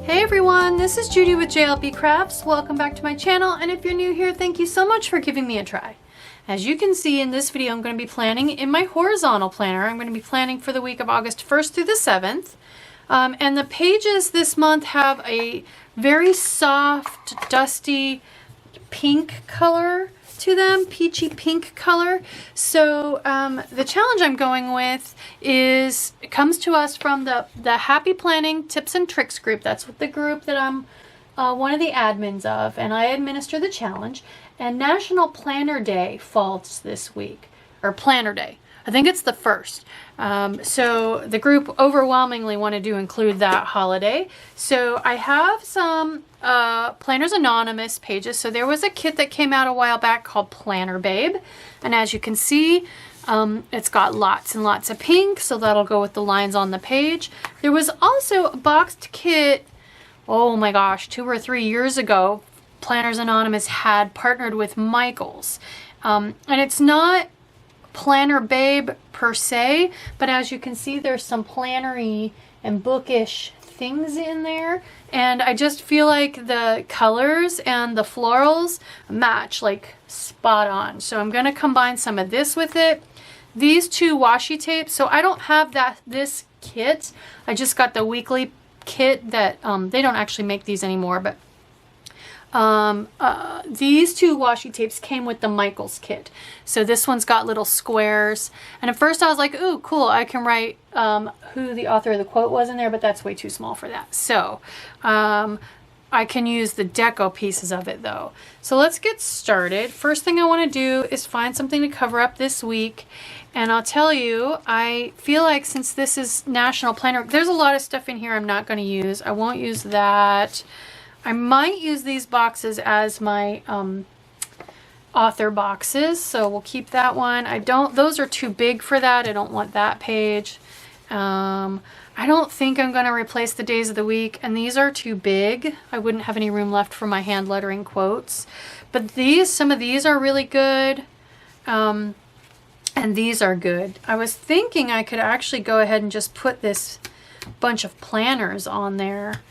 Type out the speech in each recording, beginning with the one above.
Hey everyone, this is Judi with JLBCrafts. Welcome back to my channel, and if you're new here, thank you so much for giving me a try. As you can see in this video, I'm going to be planning in my horizontal planner. I'm going to be planning for the week of August 1st through the 7th. And the pages this month have a very soft, dusty pink color to them, peachy pink color. So the challenge I'm going with is, it comes to us from the Happy Planning Tips and Tricks group. That's the group that I'm one of the admins of, and I administer the challenge. And National Planner Day falls this week, or Planner Day. I think it's the 1st. So the group overwhelmingly wanted to include that holiday. So I have some Planners Anonymous pages. So there was a kit that came out a while back called Planner Babe. And as you can see, it's got lots and lots of pink. So that'll go with the lines on the page. There was also a boxed kit, oh my gosh, 2 or 3 years ago. Planners Anonymous had partnered with Michaels. And it's not Planner Babe per se, but as you can see, there's some plannery and bookish things in there, and I just feel like the colors and the florals match like spot on. So I'm going to combine some of this with it. These 2 washi tapes, so I don't have this kit. I just got the weekly kit that they don't actually make these anymore, but these 2 washi tapes came with the Michaels kit. So this one's got little squares, and at first I was like, ooh, cool, I can write who the author of the quote was in there, but that's way too small for that. So I can use the deco pieces of it though. So let's get started. First thing I want to do is find something to cover up this week. And I'll tell you, I feel like since this is National Planner, there's a lot of stuff in here I'm not going to use. I won't use that. I might use these boxes as my author boxes, so we'll keep that one. Those are too big for that. I don't want that page. I don't think I'm going to replace the days of the week, and these are too big. I wouldn't have any room left for my hand lettering quotes. But some of these are really good, and these are good. I was thinking I could actually go ahead and just put this bunch of planners on there.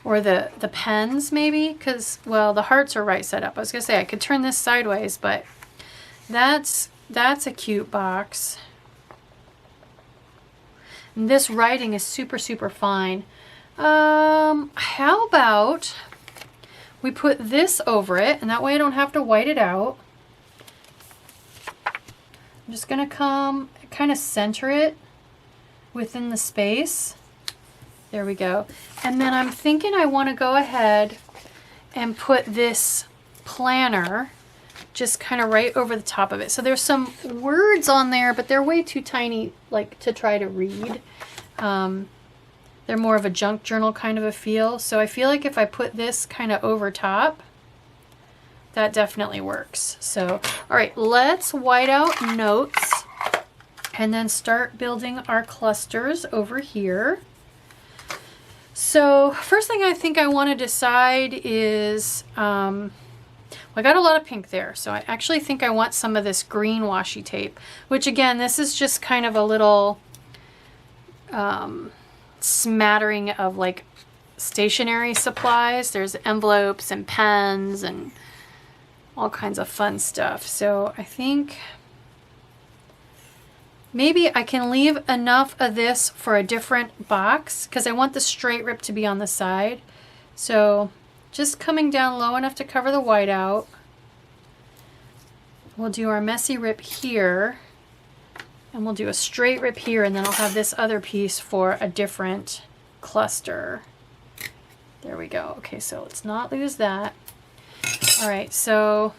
Or the pens maybe, because, well, the hearts are right set up. I was going to say I could turn this sideways, but that's a cute box. And this writing is super, super fine. How about we put this over it, and that way I don't have to white it out. I'm just going to kind of center it within the space. There we go. And then I'm thinking I want to go ahead and put this planner just kind of right over the top of it. So there's some words on there, but they're way too tiny like to try to read. They're more of a junk journal kind of a feel. So I feel like if I put this kind of over top, that definitely works. So, all right, let's white out notes and then start building our clusters over here. So first thing I think I want to decide is, I got a lot of pink there, so I actually think I want some of this green washi tape, which again, this is just kind of a little smattering of like stationery supplies. There's envelopes and pens and all kinds of fun stuff. So I think maybe I can leave enough of this for a different box because I want the straight rip to be on the side. So just coming down low enough to cover the white out. We'll do our messy rip here, and we'll do a straight rip here, and then I'll have this other piece for a different cluster. There we go. Okay, so let's not lose that. All right, so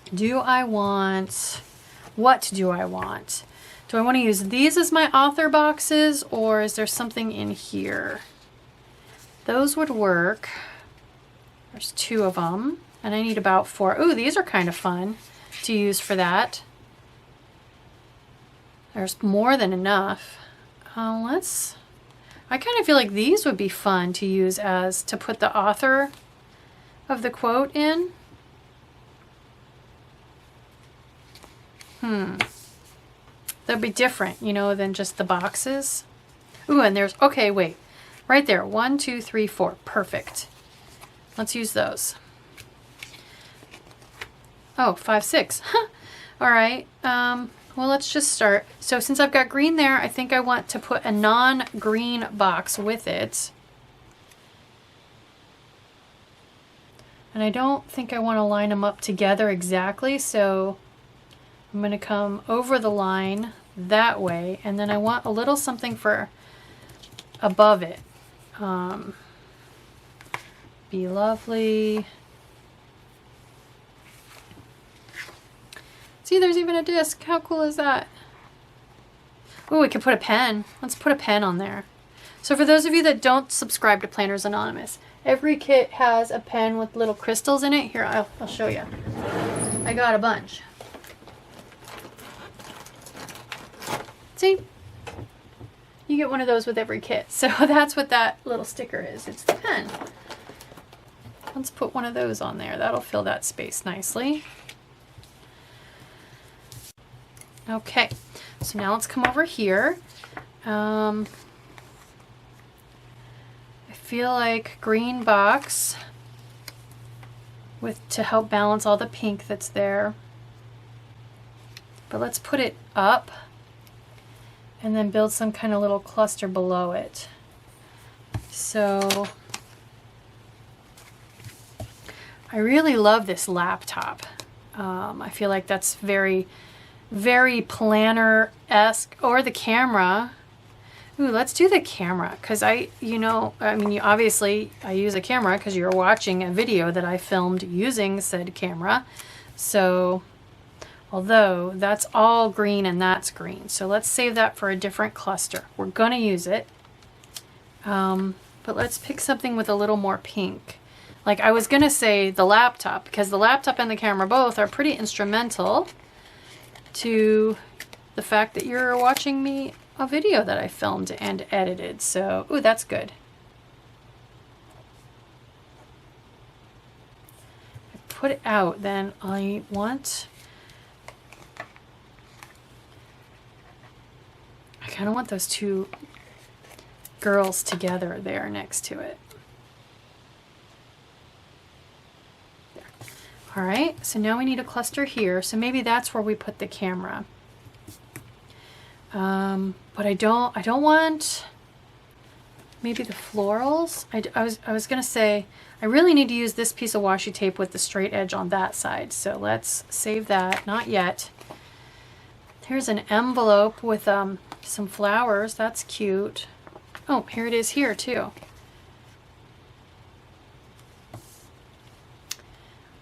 what do I want? Do I want to use these as my author boxes, or is there something in here? Those would work. There's 2 of them, and I need about 4. Ooh, these are kind of fun to use for that. There's more than enough. I kind of feel like these would be fun to use to put the author of the quote in. They'll be different, you know, than just the boxes. Ooh, and there's, okay, wait. Right there, 1, 2, 3, 4. Perfect. Let's use those. Oh, 5, 6. Huh. All right. Well, let's just start. So since I've got green there, I think I want to put a non-green box with it. And I don't think I want to line them up together exactly, so I'm going to come over the line that way, and then I want a little something for above it. Be lovely. See, there's even a disc. How cool is that? Oh, we could put a pen. Let's put a pen on there. So for those of you that don't subscribe to Planners Anonymous, every kit has a pen with little crystals in it. Here, I'll show you. I got a bunch. See? You get one of those with every kit. So that's what that little sticker is. It's the pen. Let's put one of those on there. That'll fill that space nicely. Okay, so now let's come over here. I feel like green box to help balance all the pink that's there. But let's put it up and then build some kind of little cluster below it. So I really love this laptop. I feel like that's very, very planner-esque. Or the camera. Ooh, let's do the camera, because obviously I use a camera because you're watching a video that I filmed using said camera. So, although that's all green and that's green. So let's save that for a different cluster. We're gonna use it. But let's pick something with a little more pink. Like I was gonna say the laptop, because the laptop and the camera both are pretty instrumental to the fact that you're watching me a video that I filmed and edited. So, ooh, that's good. I put it out, then I kind of want those two girls together there next to it. There. All right, so now we need a cluster here. So maybe that's where we put the camera. But I don't want maybe the florals. I was gonna say I really need to use this piece of washi tape with the straight edge on that side. So let's save that. Not yet. Here's an envelope with some flowers. That's cute. Oh, here it is here too.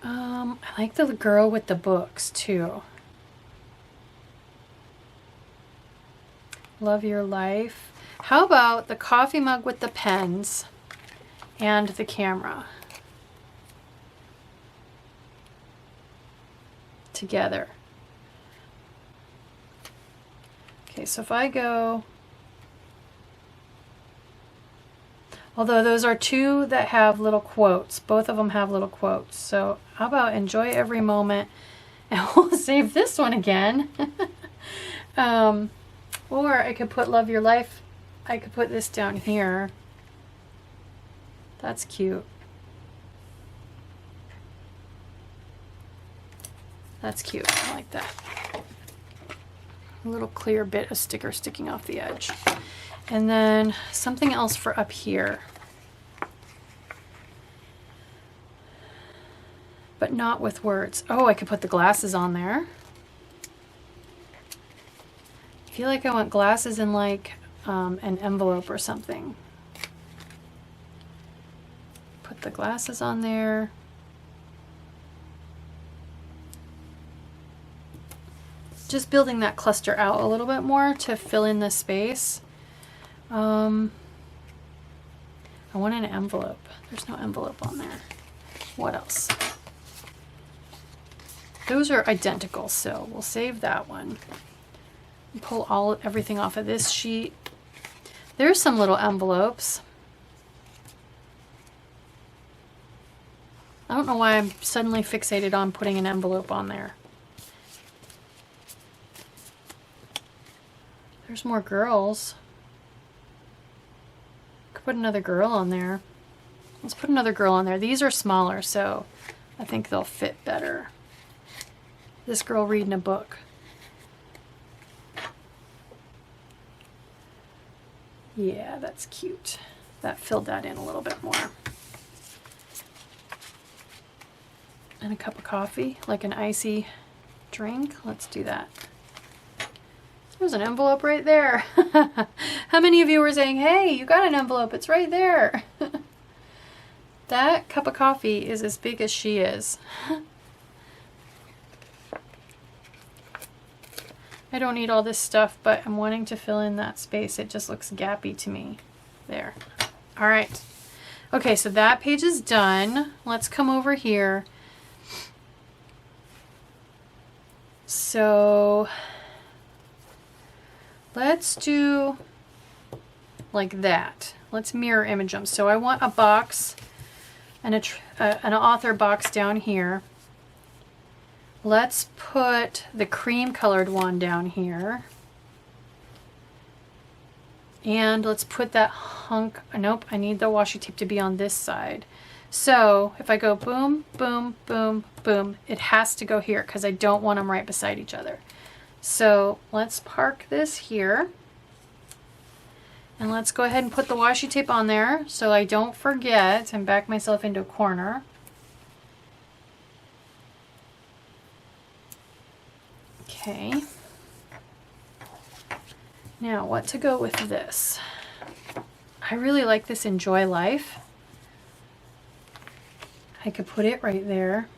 I like the girl with the books too. Love your life. How about the coffee mug with the pens and the camera together? Okay, so if I go, although those are two that have little quotes, both of them have little quotes. So how about enjoy every moment, and we'll save this one again. Or I could put love your life. I could put this down here. That's cute. That's cute. I like that. A little clear bit of sticker sticking off the edge. And then something else for up here. But not with words. Oh, I could put the glasses on there. I feel like I want glasses in like an envelope or something. Put the glasses on there. Just building that cluster out a little bit more to fill in the space. I want an envelope. There's no envelope on there. What else? Those are identical, so we'll save that one. Pull everything off of this sheet. There's some little envelopes. I don't know why I'm suddenly fixated on putting an envelope on there. There's more girls. Could put another girl on there. Let's put another girl on there. These are smaller, so I think they'll fit better. This girl reading a book. Yeah, that's cute. That filled that in a little bit more. And a cup of coffee, like an icy drink. Let's do that. There's an envelope right there. How many of you were saying, hey, you got an envelope, it's right there. That cup of coffee is as big as she is. I don't need all this stuff, but I'm wanting to fill in that space. It just looks gappy to me. There. All right. Okay, so that page is done. Let's come over here. So let's do like that. Let's mirror image them. So I want a box and an author box down here. Let's put the cream colored one down here. And let's put that hunk, nope, I need the washi tape to be on this side. So if I go boom, boom, boom, boom, it has to go here because I don't want them right beside each other. So let's park this here. And let's go ahead and put the washi tape on there so I don't forget and back myself into a corner. Okay. Now what to go with this? I really like this Enjoy Life. I could put it right there.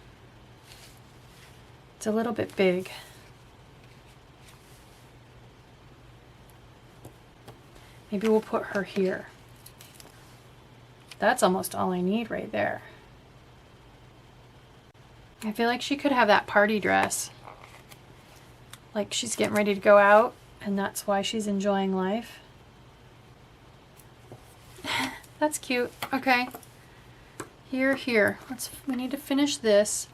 It's a little bit big. Maybe we'll put her here. That's almost all I need right there. I feel like she could have that party dress. Like she's getting ready to go out and that's why she's enjoying life. That's cute. Okay. Here. We need to finish this.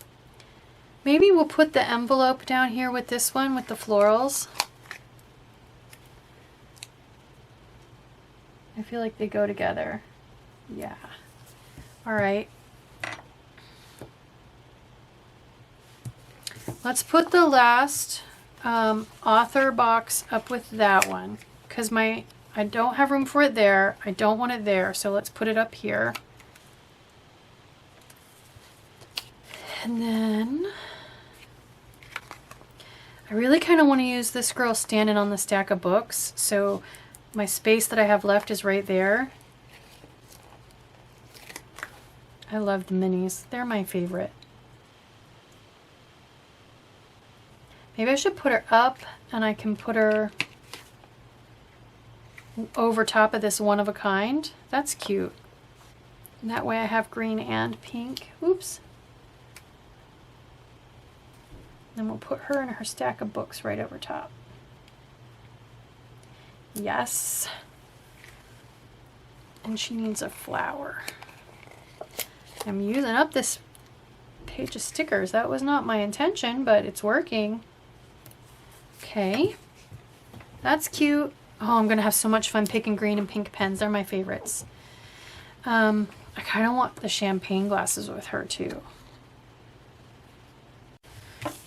Maybe we'll put the envelope down here with this one with the florals. I feel like they go together. Yeah. All right. Let's put the last author box up with that one because I don't have room for it there. I don't want it there, so let's put it up here. And then I really kind of want to use this girl standing on the stack of books, so my space that I have left is right there. I love the minis. They're my favorite. Maybe I should put her up and I can put her over top of this one of a kind. That's cute. And that way I have green and pink. Oops. Then we'll put her and her stack of books right over top. Yes. And she needs a flower. I'm using up this page of stickers. That was not my intention, but it's working. Okay. That's cute. Oh, I'm going to have so much fun picking green and pink pens. They're my favorites. I kind of want the champagne glasses with her too.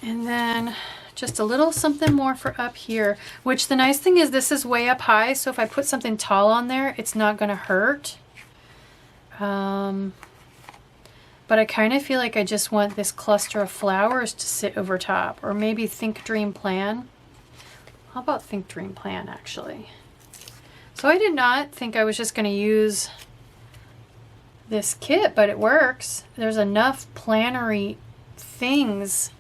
And then just a little something more for up here, which the nice thing is this is way up high, so if I put something tall on there, it's not going to hurt. But I kind of feel like I just want this cluster of flowers to sit over top, or maybe Think Dream Plan. How about Think Dream Plan, actually? So I did not think I was just going to use this kit, but it works. There's enough plannery things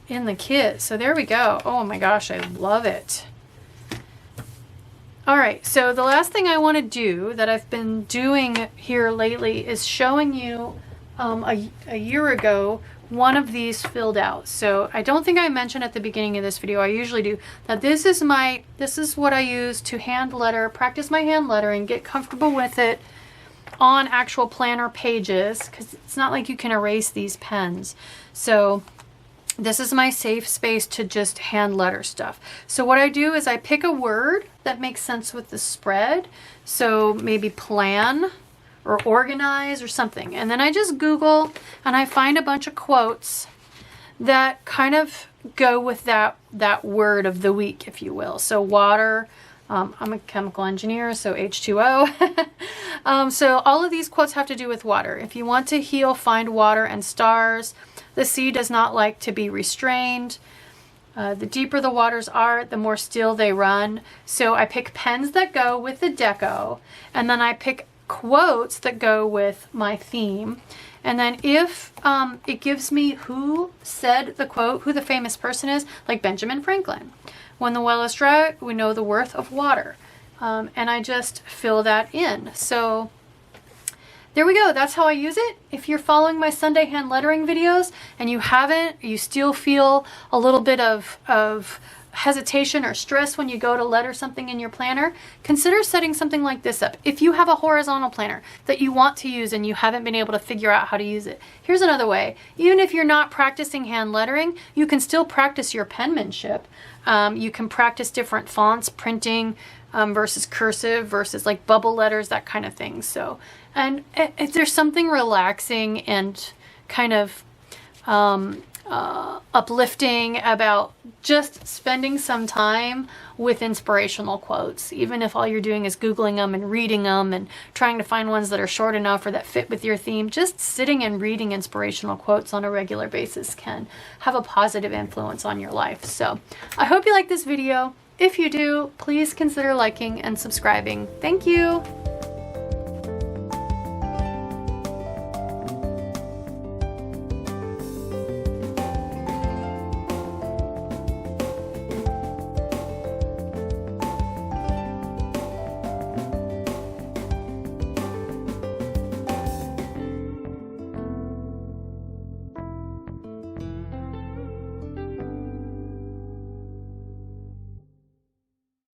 in the kit. So there we go. Oh my gosh, I love it. All right, so the last thing I want to do that I've been doing here lately is showing you a year ago one of these filled out. So I don't think I mentioned at the beginning of this video, I usually do, that this is what I use to hand letter, practice my hand lettering, get comfortable with it on actual planner pages, because it's not like you can erase these pens. So this is my safe space to just hand letter stuff. So what I do is I pick a word that makes sense with the spread. So maybe plan or organize or something. And then I just Google and I find a bunch of quotes that kind of go with that word of the week, if you will. So water, I'm a chemical engineer, so H2O. So all of these quotes have to do with water. If you want to heal, find water and stars. The sea does not like to be restrained. The deeper the waters are, the more still they run. So I pick pens that go with the deco, and then I pick quotes that go with my theme. And then if it gives me who said the quote, who the famous person is, like Benjamin Franklin. When the well is dry, we know the worth of water. And I just fill that in. So there we go. That's how I use it. If you're following my Sunday hand lettering videos and you haven't, you still feel a little bit of hesitation or stress when you go to letter something in your planner, consider setting something like this up. If you have a horizontal planner that you want to use and you haven't been able to figure out how to use it, here's another way. Even if you're not practicing hand lettering, you can still practice your penmanship. You can practice different fonts, printing versus cursive versus like bubble letters, that kind of thing. So, and there's something relaxing and kind of uplifting about just spending some time with inspirational quotes, even if all you're doing is Googling them and reading them and trying to find ones that are short enough or that fit with your theme. Just sitting and reading inspirational quotes on a regular basis can have a positive influence on your life. So I hope you like this video. If you do, please consider liking and subscribing. Thank you.